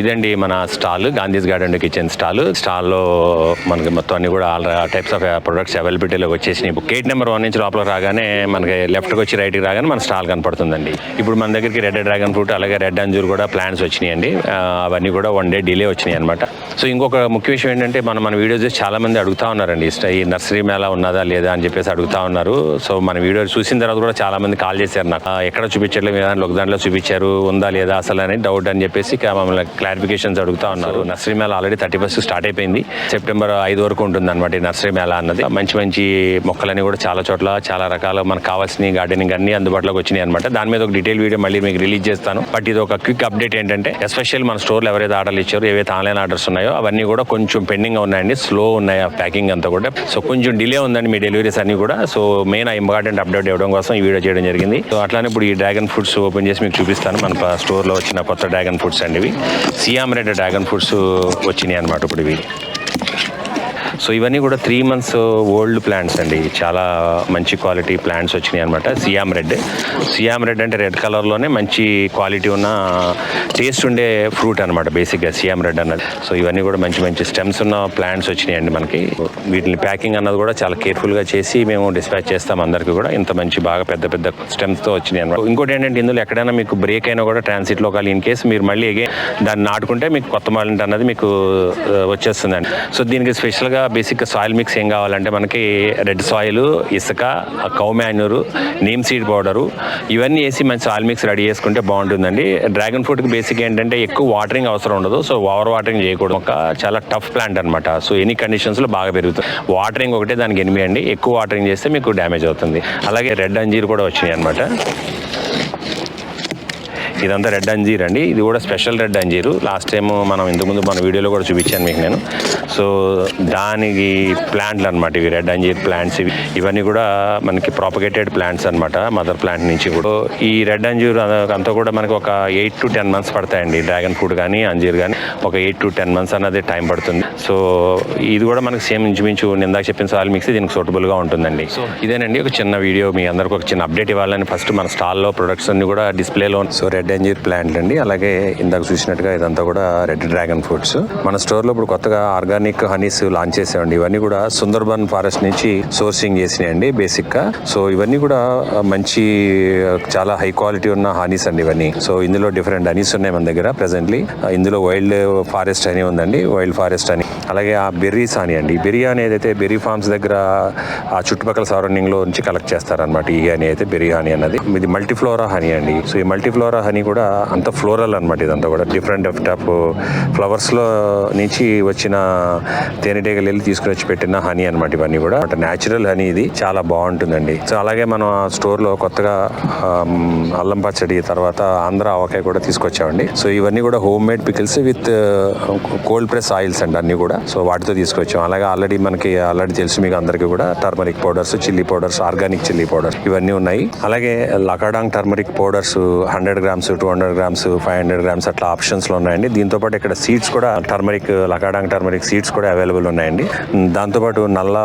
ఇదండి మన stall, Gandhi's garden kitchen స్టాల్లో మనకి మొత్తం అన్ని కూడా ఆల్ టైప్స్ ఆఫ్ ప్రొడక్ట్స్ అవైలబిలిటీలో వచ్చేసినాయి. గేట్ నెంబర్ 1 నుంచి లోపల రాగానే మనకి లెఫ్ట్కి వచ్చి రైట్కి రాగానే మన స్టాల్ కనపడుతుందండి. ఇప్పుడు మన దగ్గరికి రెడ్ డ్రాగన్ ఫ్రూట్ అలాగే రెడ్ అంజూర్ కూడా ప్లాంట్స్ వచ్చినాయండి. అవన్నీ కూడా 1 డే డిలే వచ్చినాయి అనమాట. సో ఇంకొక ముఖ్య విషయం ఏంటంటే మన వీడియోస్ చేసి చాలా మంది అడుగుతా ఉన్నారండి, ఈ నర్సరీ మేళా ఉన్నదా లేదా అని చెప్పేసి అడుగుతా ఉన్నారు. సో మన వీడియో చూసిన తర్వాత కూడా చాలా మంది కాల్ చేశారు నాకు, ఎక్కడ చూపించట్లేదు, ఒక దాంట్లో చూపించారు, ఉందా లేదా అసలు అని డౌట్ అని చెప్పేసి మమ్మల్ని క్లారిఫికేషన్స్ అడుగుతా ఉన్నారు. Nursery Mela already 31st start అయిపోయింది. సెప్టెంబర్ 5 వరకు ఉంటుంది అనమాట ఈ నర్సరీ మేళా అన్నది. మంచి మంచి మొక్కలని కూడా చాలా చోట్ల చాలా రకాల మనకు కావాల్సిన గార్డెనింగ్ అన్ని అందుబాటులోకి వచ్చినాయి అనమాట. దాని మీద ఒక డీటెయిల్ వీడియో మళ్ళీ మీకు రిలీజ్ చేస్తాను. బట్ ఇది ఒక క్విక్ అప్డేట్ ఏంటంటే, ఎస్పెషల్ మన స్టోర్లో ఎవరైతే ఆర్డర్లు ఇచ్చారో, ఏవైతే ఆన్లైన్ ఆర్డర్స్ ఉన్నాయో అవన్నీ కూడా కొంచెం పెండింగ్ ఉన్నాయండి, స్లో ఉన్నాయి ఆ ప్యాకింగ్ అంతా కూడా. సో కొంచెం డిలే ఉందండి మీ డెలివరీస్ అన్ని కూడా. సో మెయిన్ ఇంపార్టెంట్ అప్డేట్ ఇవ్వడం కోసం ఈ వీడియో చేయడం జరిగింది. సో అట్లానే ఇప్పుడు ఈ డ్రాగన్ ఫ్రూట్స్ ఓపెన్ చేసి మీకు చూపిస్తాను. మన స్టోర్లో వచ్చిన కొత్త డ్రాగన్ ఫ్రూట్స్ అండి ఇవి. సియామ్ రెడ్ డ్రాగన్ ఫ్రూట్స్ వచ్చినాయి అనమాట ఇప్పుడు ఇవి. సో ఇవన్నీ కూడా 3 months ఓల్డ్ ప్లాంట్స్ అండి, చాలా మంచి క్వాలిటీ ప్లాంట్స్ వచ్చినాయి అనమాట. సియామ్ రెడ్ అంటే రెడ్ కలర్లోనే మంచి క్వాలిటీ ఉన్న టేస్ట్ ఉండే ఫ్రూట్ అనమాట బేసిక్గా సియామ్ రెడ్ అన్నది. సో ఇవన్నీ కూడా మంచి మంచి స్టెమ్స్ ఉన్న ప్లాంట్స్ వచ్చినాయి అండి మనకి. వీటిని ప్యాకింగ్ అన్నది కూడా చాలా కేర్ఫుల్గా చేసి మేము డిస్పాచ్ చేస్తాం అందరికీ కూడా. ఇంత మంచి బాగా పెద్ద పెద్ద స్టెమ్స్తో వచ్చినాయి అనమాట. ఇంకోటి ఏంటంటే, ఇందులో ఎక్కడైనా మీకు బ్రేక్ అయినా కూడా ట్రాన్సిట్లో కానీ ఇన్ కేసు మీరు మళ్ళీ అగైన్ దాన్ని నాటుకుంటే మీకు కొత్త మాలింట్ అన్నది మీకు వచ్చేస్తుందండి. సో దీనికి స్పెషల్గా బేసిక్గా సాయిల్ మిక్స్ ఏం కావాలంటే మనకి రెడ్ సాయిల్, ఇసుక, cow manure, neem seed powder ఇవన్నీ వేసి మంచి సాయిల్ మిక్స్ రెడీ చేసుకుంటే బాగుంటుందండి. డ్రాగన్ ఫ్రూట్కి బేసిక్ ఏంటంటే ఎక్కువ వాటరింగ్ అవసరం ఉండదు. సో ఓవర్ వాటరింగ్ చేయకూడదు. ఒక చాలా టఫ్ ప్లాంట్ అనమాట. సో ఎనీ కండిషన్స్లో బాగా పెరుగుతుంది. వాటరింగ్ ఒకటే దానికి ఎనిమి అండి, ఎక్కువ వాటరింగ్ చేస్తే మీకు డ్యామేజ్ అవుతుంది. అలాగే రెడ్ అంజీర్ కూడా వచ్చినాయి అనమాట. ఇదంతా రెడ్ అంజీర్ అండి. ఇది కూడా స్పెషల్ రెడ్ అంజీరు. లాస్ట్ టైం మనం ఇంతకుముందు మన వీడియోలో కూడా చూపించాను మీకు నేను. సో దానికి ప్లాంట్లు అనమాట ఇవి, రెడ్ అంజీర్ ప్లాంట్స్. ఇవన్నీ కూడా మనకి ప్రాపగేటెడ్ ప్లాంట్స్ అనమాట, మదర్ ప్లాంట్ నుంచి కూడా. ఈ రెడ్ అంజీర్ అంతా కూడా మనకి ఒక 8 to 10 months పడతాయండి. డ్రాగన్ ఫ్రూట్ కానీ అంజీర్ కానీ ఒక 8 to 10 months అన్నది టైం పడుతుంది. సో ఇది కూడా మనకి సేమ్ ఇంచుమించు ఇందాక చెప్పిన సాయిల్ మిక్స్ దీనికి సూటబుల్గా ఉంటుందండి. సో ఇదేనండి ఒక చిన్న వీడియో, మీ అందరికి ఒక చిన్న అప్డేట్ ఇవ్వాలని ఫస్ట్ మన స్టాల్లో ప్రొడక్ట్స్ అన్ని కూడా డిస్ప్లేలో. సో రెడ్ అంజీర్ ప్లాంట్లు అండి. అలాగే ఇందాక చూసినట్టుగా ఇదంతా కూడా రెడ్ డ్రాగన్ ఫ్రూట్స్. మన స్టోర్లో ఇప్పుడు కొత్తగా ఆర్గానిక్ హనీస్ లాంచ్ చేసామండి. ఇవన్నీ కూడా సుందర్బన్ ఫారెస్ట్ నుంచి సోర్సింగ్ చేసినాయండి బేసిక్గా. సో ఇవన్నీ కూడా మంచి చాలా హై క్వాలిటీ ఉన్న హనీస్ అండి ఇవన్నీ. సో ఇందులో డిఫరెంట్ హనీస్ ఉన్నాయి మన దగ్గర ప్రెసెంట్లీ. ఇందులో వైల్డ్ ఫారెస్ట్ హనీ ఉందండి, వైల్డ్ ఫారెస్ట్ హనీ. అలాగే ఆ బెర్రీస్ హనీ అండి. బెర్రీ హనీ ఏదైతే బెర్రీ ఫార్మ్స్ దగ్గర ఆ చుట్టుపక్కల సరౌండింగ్ లో నుంచి కలెక్ట్ చేస్తారనమాట. ఈ హనీ అయితే బెర్రీ హనీ అన్నది. ఇది మల్టీఫ్లోరా హనీ అండి. సో ఈ మల్టీఫ్లోరా హనీ కూడా అంత ఫ్లోరల్ అనమాట. ఇదంతా కూడా డిఫరెంట్ ఆఫ్ ఫ్లవర్స్ లో నుంచి వచ్చిన తేనెటీగలు వెళ్ళి తీసుకుని వచ్చి పెట్టిన హనీ అనమాట. ఇవన్నీ కూడా న్యాచురల్ హనీ. ఇది చాలా బాగుంటుందండి. సో అలాగే మనం స్టోర్ లో కొత్తగా అల్లం పచ్చడి, తర్వాత ఆంధ్ర ఆవకాయ కూడా తీసుకొచ్చామండి. సో ఇవన్నీ కూడా home made pickles with cold press oils అండి అన్ని కూడా. సో వాటితో తీసుకొచ్చాం. అలాగే ఆల్రెడీ తెలుసు మీకు అందరికీ కూడా turmeric powders, chilli powders, organic chilli powders ఇవన్నీ ఉన్నాయి. అలాగే Lakadong turmeric powders 100 grams, 200 grams, 500 grams అట్లా ఆప్షన్స్ లో ఉన్నాయండి. దీంతో పాటు ఇక్కడ సీడ్స్ కూడా టర్మరిక్, లకాడాంగ్ టర్మరిక్ సీడ్స్ కూడా అవైలబుల్ ఉన్నాయండి. దాంతోపాటు నల్ల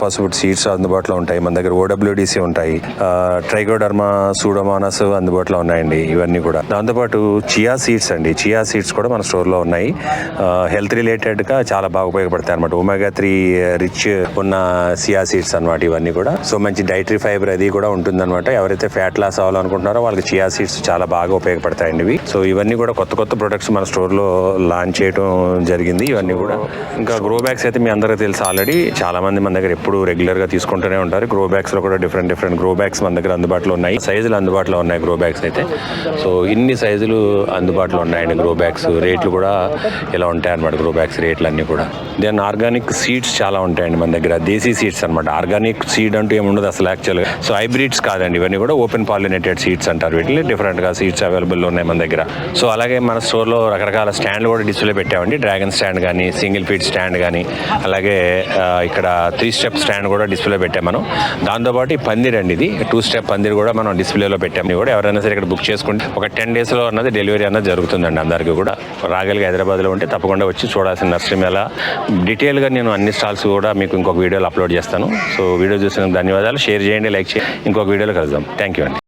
పసుపు సీడ్స్ అందుబాటులో ఉంటాయి మన దగ్గర. OWDC ఉంటాయి, ట్రైకోడర్మా సూడోమోనాస్ అందుబాటులో ఉన్నాయండి ఇవన్నీ కూడా. దాంతోపాటు చియా సీడ్స్ అండి. చియా సీడ్స్ కూడా మన స్టోర్ లో ఉన్నాయి. హెల్త్ రిలేటెడ్ గా చాలా బాగా ఉపయోగపడతాయి అనమాట. omega-3 రిచ్ ఉన్న చియా సీడ్స్ అనమాట ఇవన్నీ కూడా. సో మంచి డైటరీ ఫైబర్ అది కూడా ఉంటుంది అనమాట. ఎవరైతే ఫ్యాట్ లాస్ అవ్వాలనుకుంటున్నారో వాళ్ళకి చియా సీడ్స్ చాలా బాగా ఉపయోగపడతాయండి ఇవి. సో ఇవన్నీ కూడా కొత్త కొత్త ప్రొడక్ట్స్ మన స్టోర్ లో లాంచ్ చేయడం జరిగింది. ఇవన్నీ కూడా ఇంకా గ్రో బ్యాగ్స్ అయితే మీ అందరికీ తెలుసు ఆల్రెడీ. చాలా మంది మన దగ్గర ఎప్పుడు రెగ్యులర్ గా తీసుకుంటూనే ఉంటారు. గ్రో బ్యాగ్స్ లో కూడా డిఫరెంట్ గ్రో బ్యాగ్స్ మన దగ్గర అందుబాటులో ఉన్నాయి. సైజులు అందుబాటులో ఉన్నాయి గ్రో బ్యాగ్స్ అయితే. సో ఇన్ని సైజులు అందుబాటులో ఉన్నాయండి గ్రో బ్యాగ్స్. రేట్లు కూడా ఇలా ఉంటాయి అనమాట గ్రో బ్యాగ్స్ రేట్లు అన్ని కూడా. దెన్ ఆర్గానిక్ సీడ్స్ చాలా ఉంటాయండి మన దగ్గర. దేశీ సీడ్స్ అనమాట. ఆర్గానిక్ సీడ్ అంటూ ఏముండదు అసలు యాక్చువల్గా. సో హైబ్రిడ్స్ కాదండి ఇవన్నీ కూడా. ఓపెన్ పాలినేటెడ్ సీడ్స్ అంటారు వీటిని. డిఫరెంట్ గా సీడ్స్ అవైలబుల్ ఉన్నాయి మన దగ్గర. సో అలాగే మన స్టోర్ లో రకరకాల స్టాండ్లు కూడా డిస్ప్లే పెట్టామండి. డ్రాగన్ స్టాండ్ కానీ, సింగిల్ ఫీట్ స్టాండ్ కానీ, అలాగే ఇక్కడ 3 step స్టాండ్ కూడా డిస్ప్లే పెట్టాం మనం. దాంతోపాటు ఈ పందిర్ అండి, ఇది 2 step పందిర్ కూడా మనం డిస్ప్లేలో పెట్టాము. కూడా ఎవరైనా సరే ఇక్కడ బుక్ చేసుకుంటే ఒక 10 days లో అన్నది డెలివరీ అన్నది జరుగుతుందండి అందరికీ కూడా. రాగలిగి హైదరాబాద్లో ఉంటే తప్పకుండా వచ్చి చూడాల్సిన నర్సరీ మేళా. డీటెయిల్గా నేను అన్ని స్టాల్స్ కూడా మీకు ఇంకొక వీడియోలో అప్లోడ్ చేస్తాను. సో వీడియో చూసినందుకు ధన్యవాదాలు. షేర్ చేయండి, లైక్ చేయండి. ఇంకొక వీడియోలో కలుద్దాం. థ్యాంక్ యూ అండి.